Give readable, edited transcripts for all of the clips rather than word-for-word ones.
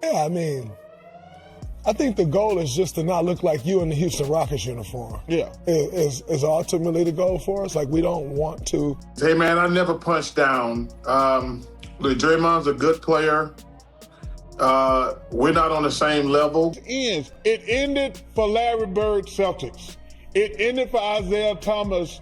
Yeah, I mean, I think the goal is just to not look like you in the Houston Rockets uniform. Yeah. Is ultimately the goal for us. Like, we don't want to. Hey, man, I never punched down. Look, Draymond's a good player. We're not on the same level. It ended for Larry Bird Celtics. It ended for Isaiah Thomas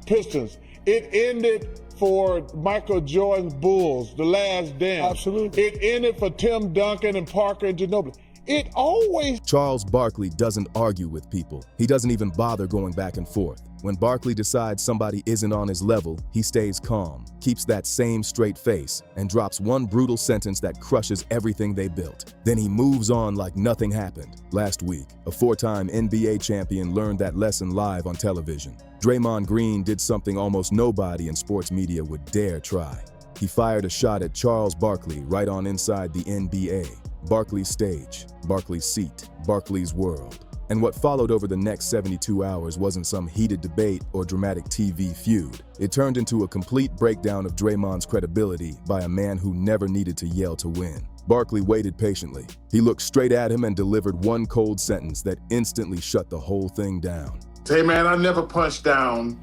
Pistons. It ended for Michael Jordan's Bulls, The Last Dance. Absolutely. It ended for Tim Duncan and Parker and Ginobili. It always... Charles Barkley doesn't argue with people. He doesn't even bother going back and forth. When Barkley decides somebody isn't on his level, he stays calm, keeps that same straight face, and drops one brutal sentence that crushes everything they built. Then he moves on like nothing happened. Last week, a four-time NBA champion learned that lesson live on television. Draymond Green did something almost nobody in sports media would dare try. He fired a shot at Charles Barkley right on inside the NBA. Barkley's stage, Barkley's seat, Barkley's world. And what followed over the next 72 hours wasn't some heated debate or dramatic TV feud. It turned into a complete breakdown of Draymond's credibility by a man who never needed to yell to win. Barkley waited patiently. He looked straight at him and delivered one cold sentence that instantly shut the whole thing down. Hey, man, I never punched down.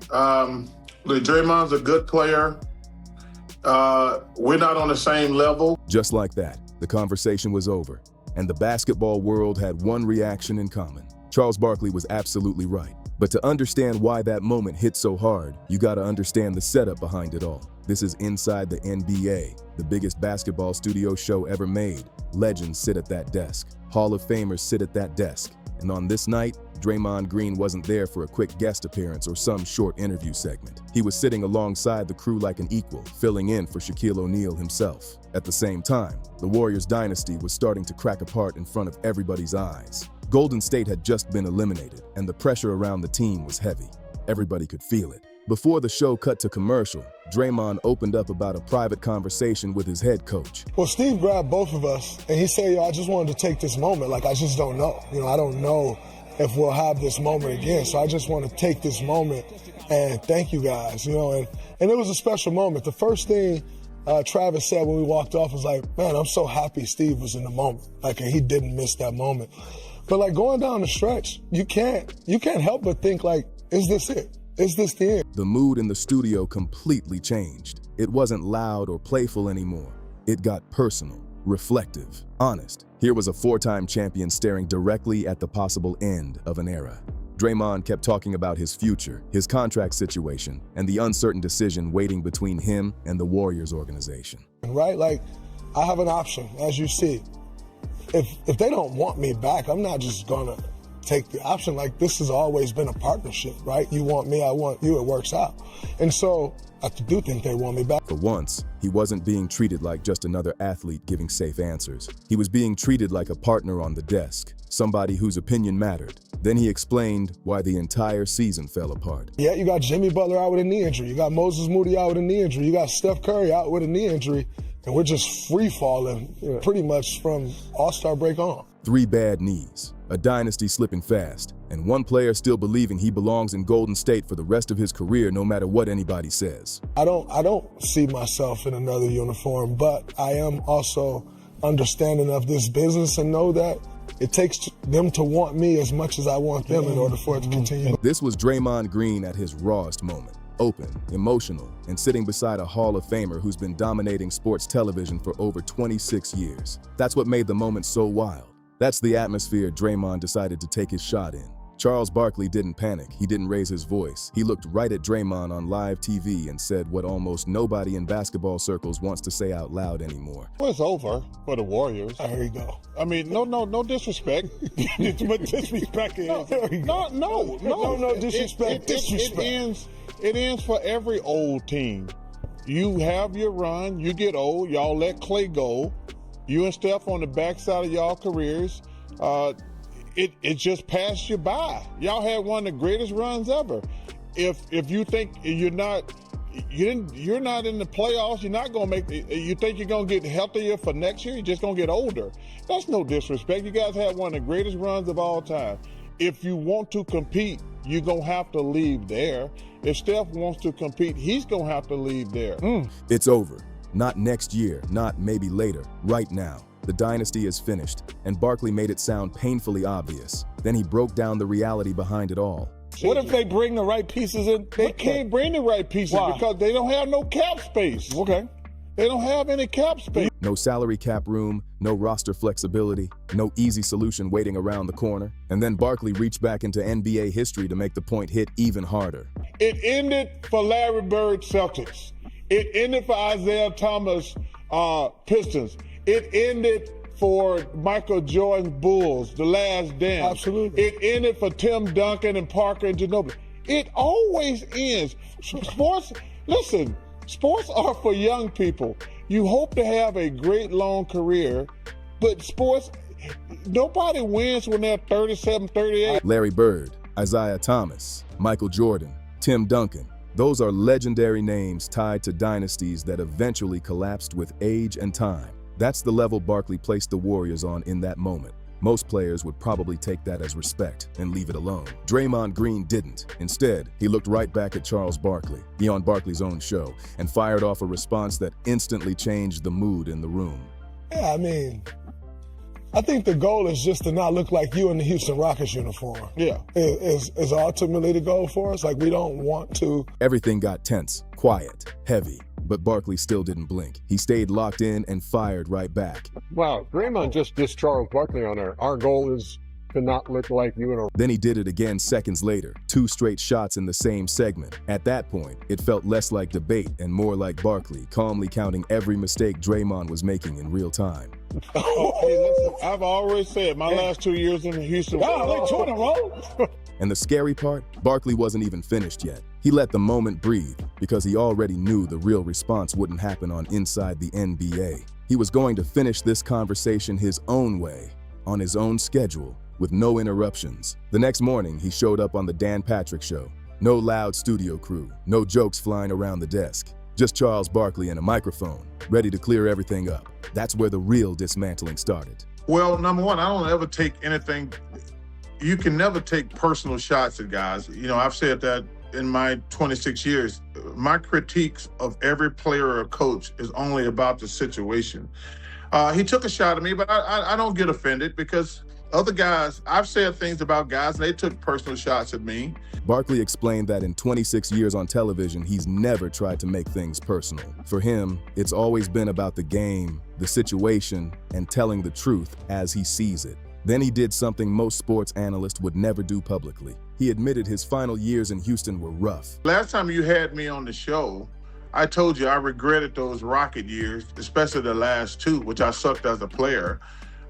Look, Draymond's a good player. We're not on the same level. Just like that, the conversation was over, and the basketball world had one reaction in common. Charles Barkley was absolutely right. But to understand why that moment hit so hard, you gotta understand the setup behind it all. This is Inside the NBA, the biggest basketball studio show ever made. Legends sit at that desk. Hall of Famers sit at that desk. And on this night, Draymond Green wasn't there for a quick guest appearance or some short interview segment. He was sitting alongside the crew like an equal, filling in for Shaquille O'Neal himself. At the same time, the Warriors dynasty was starting to crack apart in front of everybody's eyes. Golden State had just been eliminated, and the pressure around the team was heavy. Everybody could feel it. Before the show cut to commercial, Draymond opened up about a private conversation with his head coach. Well, Steve grabbed both of us, and he said, I just wanted to take this moment. Like, I just don't know. I don't know if we'll have this moment again. So I just want to take this moment and thank you guys, and it was a special moment. The first thing Travis said when we walked off was like, man, I'm so happy Steve was in the moment. Like, and he didn't miss that moment. But like going down the stretch, you can't help but think like, is this it? Is this the end? The mood in the studio completely changed. It wasn't loud or playful anymore. It got personal, reflective, honest. Here was a four-time champion staring directly at the possible end of an era. Draymond kept talking about his future, his contract situation, and the uncertain decision waiting between him and the Warriors organization. Right? Like, I have an option, as you see. If they don't want me back, I'm not just gonna take the option. Like, this has always been a partnership, right? You want me, I want you, it works out. And so I do think they want me back. For once, he wasn't being treated like just another athlete giving safe answers. He was being treated like a partner on the desk, somebody whose opinion mattered. Then he explained why the entire season fell apart. Yeah, you got Jimmy Butler out with a knee injury. You got Moses Moody out with a knee injury. You got Steph Curry out with a knee injury. And we're just free-falling pretty much from All-Star break on. 3 bad knees, a dynasty slipping fast, and one player still believing he belongs in Golden State for the rest of his career no matter what anybody says. I don't see myself in another uniform, but I am also understanding of this business and know that it takes them to want me as much as I want them in order for it to continue. This was Draymond Green at his rawest moment. Open, emotional, and sitting beside a Hall of Famer who's been dominating sports television for over 26 years. That's what made the moment so wild. That's the atmosphere Draymond decided to take his shot in. Charles Barkley didn't panic. He didn't raise his voice. He looked right at Draymond on live TV and said what almost nobody in basketball circles wants to say out loud anymore. Well, it's over for the Warriors. There you go. I mean, no disrespect. But disrespect is No disrespect. It ends for every old team. You have your run, you get old, y'all let Clay go. You and Steph on the backside of y'all careers. It just passed you by. Y'all had one of the greatest runs ever. If you think you're not in the playoffs, you're not gonna make. You think you're gonna get healthier for next year? You're just gonna get older. That's no disrespect. You guys had one of the greatest runs of all time. If you want to compete, you're gonna have to leave there. If Steph wants to compete, he's gonna have to leave there. It's over. Not next year, not maybe later, right now. The dynasty is finished, and Barkley made it sound painfully obvious. Then he broke down the reality behind it all. What if they bring the right pieces in? They can't bring the right pieces because they don't have no cap space. Okay. They don't have any cap space. No salary cap room, no roster flexibility, no easy solution waiting around the corner. And then Barkley reached back into NBA history to make the point hit even harder. It ended for Larry Bird Celtics. It ended for Isaiah Thomas Pistons. It ended for Michael Jordan Bulls, The Last Dance. Absolutely. It ended for Tim Duncan and Parker and Ginobili. It always ends. Sports are for young people. You hope to have a great long career, but sports, nobody wins when they're 37, 38. Larry Bird, Isaiah Thomas, Michael Jordan, Tim Duncan. Those are legendary names tied to dynasties that eventually collapsed with age and time. That's the level Barkley placed the Warriors on in that moment. Most players would probably take that as respect and leave it alone. Draymond Green didn't. Instead, he looked right back at Charles Barkley, on Barkley's own show, and fired off a response that instantly changed the mood in the room. Yeah, I mean, I think the goal is just to not look like you in the Houston Rockets uniform. Yeah. Is ultimately the goal for us. Like, we don't want to. Everything got tense, quiet, heavy. But Barkley still didn't blink. He stayed locked in and fired right back. Wow, Draymond just dissed Charles Barkley on there. Our goal is to not look like you in a... Then he did it again seconds later, 2 straight shots in the same segment. At that point, it felt less like debate and more like Barkley calmly counting every mistake Draymond was making in real time. Hey, listen, I've always said my last 2 years in Houston. Wow, they 2 in a row? And the scary part, Barkley wasn't even finished yet. He let the moment breathe because he already knew the real response wouldn't happen on Inside the NBA. He was going to finish this conversation his own way, on his own schedule, with no interruptions. The next morning, he showed up on the Dan Patrick Show. No loud studio crew, no jokes flying around the desk. Just Charles Barkley and a microphone, ready to clear everything up. That's where the real dismantling started. Well, number one, I don't ever take anything. You can never take personal shots at guys. You know, I've said that in my 26 years. My critiques of every player or coach is only about the situation. He took a shot at me, but I don't get offended because other guys, I've said things about guys, and they took personal shots at me. Barkley explained that in 26 years on television, he's never tried to make things personal. For him, it's always been about the game, the situation, and telling the truth as he sees it. Then he did something most sports analysts would never do publicly. He admitted his final years in Houston were rough. Last time you had me on the show, I told you I regretted those Rocket years, especially the last 2, which I sucked as a player.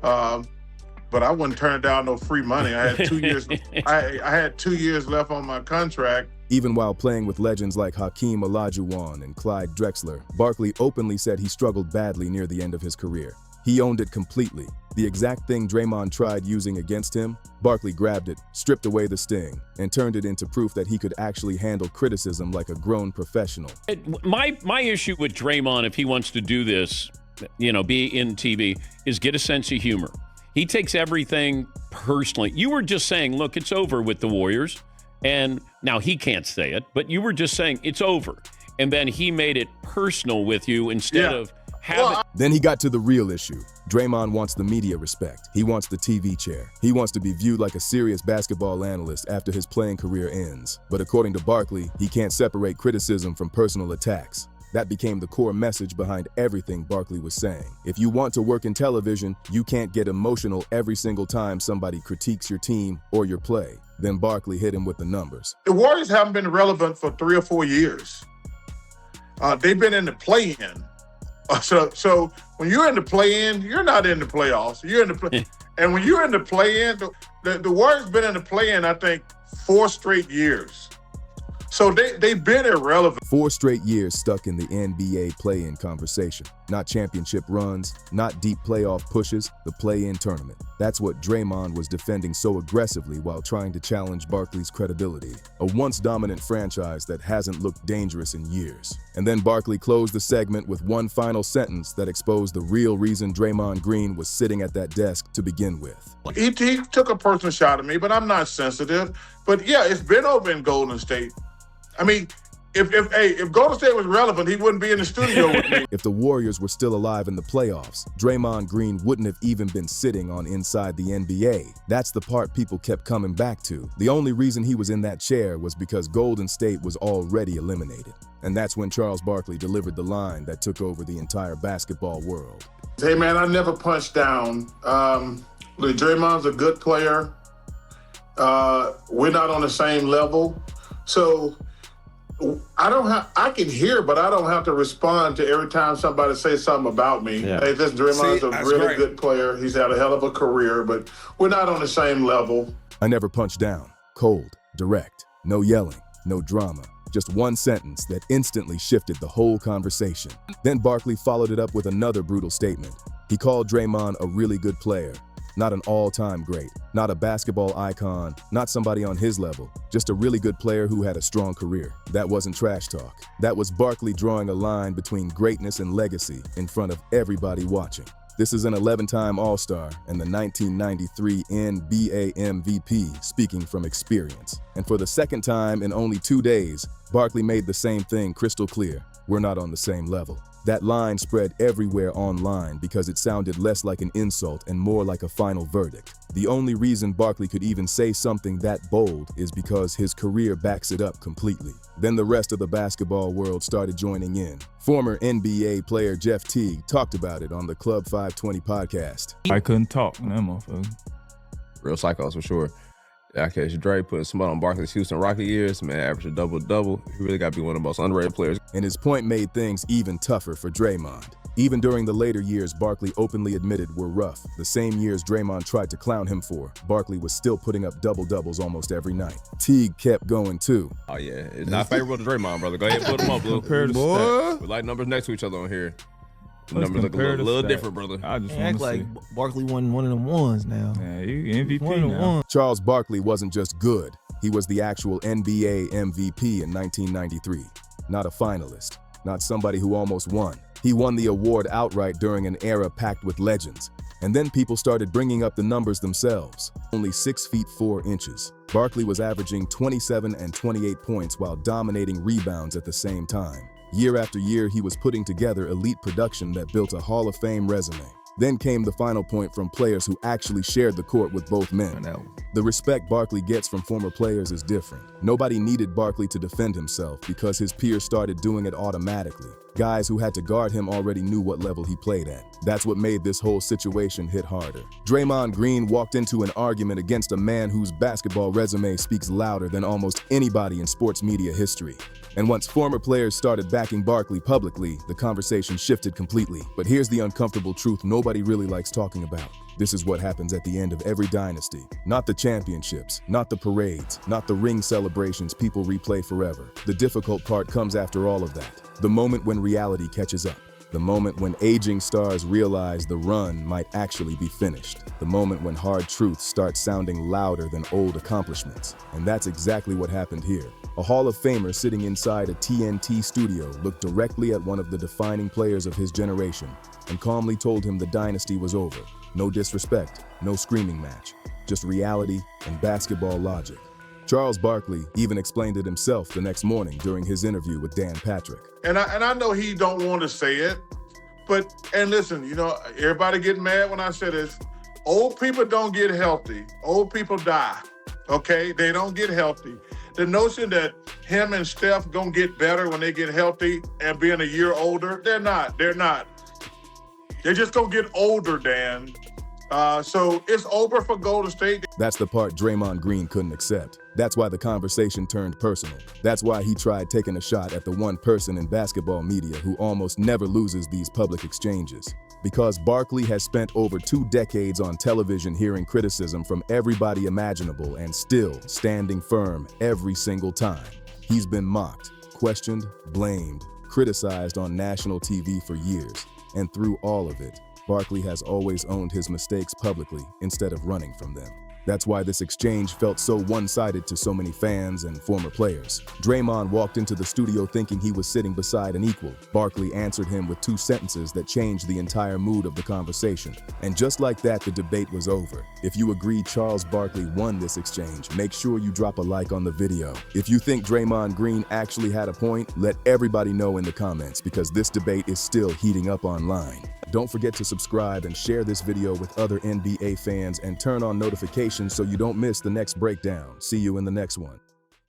But I wouldn't turn down no free money. I had 2 years. I had 2 years left on my contract. Even while playing with legends like Hakeem Olajuwon and Clyde Drexler, Barkley openly said he struggled badly near the end of his career. He owned it completely. The exact thing Draymond tried using against him, Barkley grabbed it, stripped away the sting, and turned it into proof that he could actually handle criticism like a grown professional. My issue with Draymond, if he wants to do this, be in TV, is get a sense of humor. He takes everything personally. You were just saying, look, it's over with the Warriors. And now he can't say it, but you were just saying it's over. And then he made it personal with you instead of having... Then he got to the real issue. Draymond wants the media respect. He wants the TV chair. He wants to be viewed like a serious basketball analyst after his playing career ends. But according to Barkley, he can't separate criticism from personal attacks. That became the core message behind everything Barkley was saying. If you want to work in television, you can't get emotional every single time somebody critiques your team or your play. Then Barkley hit him with the numbers. The Warriors haven't been relevant for 3 or 4 years. They've been in the play-in. So when you're in the play-in, you're not in the playoffs. You're in the play. And when you're in the play-in, the Warriors been in the play-in, I think, 4 straight years. So they've been irrelevant. 4 straight years stuck in the NBA play-in conversation. Not championship runs, not deep playoff pushes, the play-in tournament. That's what Draymond was defending so aggressively while trying to challenge Barkley's credibility. A once dominant franchise that hasn't looked dangerous in years. And then Barkley closed the segment with one final sentence that exposed the real reason Draymond Green was sitting at that desk to begin with. He took a personal shot at me, but I'm not sensitive. But yeah, it's been over in Golden State. I mean, if Golden State was relevant, he wouldn't be in the studio with me. If the Warriors were still alive in the playoffs, Draymond Green wouldn't have even been sitting on Inside the NBA. That's the part people kept coming back to. The only reason he was in that chair was because Golden State was already eliminated. And that's when Charles Barkley delivered the line that took over the entire basketball world. Hey, man, I never punched down. Draymond's a good player. We're not on the same level. So I can hear, but I don't have to respond to every time somebody says something about me. Yeah. Hey, listen, Draymond's a really good player. He's had a hell of a career, but we're not on the same level. I never punched down. Cold, direct, no yelling, no drama. Just one sentence that instantly shifted the whole conversation. Then Barkley followed it up with another brutal statement. He called Draymond a really good player. Not an all-time great, not a basketball icon, not somebody on his level, just a really good player who had a strong career. That wasn't trash talk. That was Barkley drawing a line between greatness and legacy in front of everybody watching. This is an 11-time All-Star and the 1993 NBA MVP speaking from experience. And for the second time in only 2 days, Barkley made the same thing crystal clear. We're not on the same level. That line spread everywhere online because it sounded less like an insult and more like a final verdict. The only reason Barkley could even say something that bold is because his career backs it up completely. Then the rest of the basketball world started joining in. Former NBA player Jeff Teague talked about it on the Club 520 podcast. I couldn't talk, that motherfucker. Real psychos for sure. Yeah, because Dre putting somebody on Barkley's Houston Rocket years, man, averaged a double-double. He really got to be one of the most underrated players. And his point made things even tougher for Draymond. Even during the later years Barkley openly admitted were rough, the same years Draymond tried to clown him for, Barkley was still putting up double-doubles almost every night. Teague kept going too. Oh, yeah. It's not favorable to Draymond, brother. Go ahead and put him up, Blue. Boy. We like numbers next to each other on here. The Let's numbers look a compare the little stats. different, brother. I just Act want to like Barkley won one of them ones now. yeah, you MVP One of them now. ones. Charles Barkley wasn't just good, he was the actual NBA MVP in 1993. Not a finalist, not somebody who almost won. He won the award outright during an era packed with legends. And then people started bringing up the numbers themselves. Only 6 feet 4 inches. Barkley was averaging 27 and 28 points while dominating rebounds at the same time. Year after year, he was putting together elite production that built a Hall of Fame resume. Then came the final point from players who actually shared the court with both men. The respect Barkley gets from former players is different. Nobody needed Barkley to defend himself because his peers started doing it automatically. Guys who had to guard him already knew what level he played at. That's what made this whole situation hit harder. Draymond Green walked into an argument against a man whose basketball resume speaks louder than almost anybody in sports media history. And once former players started backing Barkley publicly, the conversation shifted completely. But here's the uncomfortable truth nobody really likes talking about. This is what happens at the end of every dynasty. Not the championships, not the parades, not the ring celebrations people replay forever. The difficult part comes after all of that. The moment when reality catches up. The moment when aging stars realize the run might actually be finished. The moment when hard truths start sounding louder than old accomplishments. And that's exactly what happened here. A Hall of Famer sitting inside a TNT studio looked directly at one of the defining players of his generation and calmly told him the dynasty was over. No disrespect, no screaming match, just reality and basketball logic. Charles Barkley even explained it himself the next morning during his interview with Dan Patrick. And I know he don't want to say it, and listen, you know, everybody get mad when I say this. Old people don't get healthy. Old people die, okay? They don't get healthy. The notion that him and Steph gonna get better when they get healthy and being a year older, they're not. They're just gonna get older, Dan. So it's over for Golden State. That's the part Draymond Green couldn't accept. That's why the conversation turned personal. That's why he tried taking a shot at the one person in basketball media who almost never loses these public exchanges. Because Barkley has spent over 2 decades on television hearing criticism from everybody imaginable and still standing firm every single time. He's been mocked, questioned, blamed, criticized on national TV for years. And through all of it, Barkley has always owned his mistakes publicly instead of running from them. That's why this exchange felt so one-sided to so many fans and former players. Draymond walked into the studio thinking he was sitting beside an equal. Barkley answered him with 2 sentences that changed the entire mood of the conversation. And just like that, the debate was over. If you agree Charles Barkley won this exchange, make sure you drop a like on the video. If you think Draymond Green actually had a point, let everybody know in the comments because this debate is still heating up online. Don't forget to subscribe and share this video with other NBA fans and turn on notifications so you don't miss the next breakdown. See you in the next one.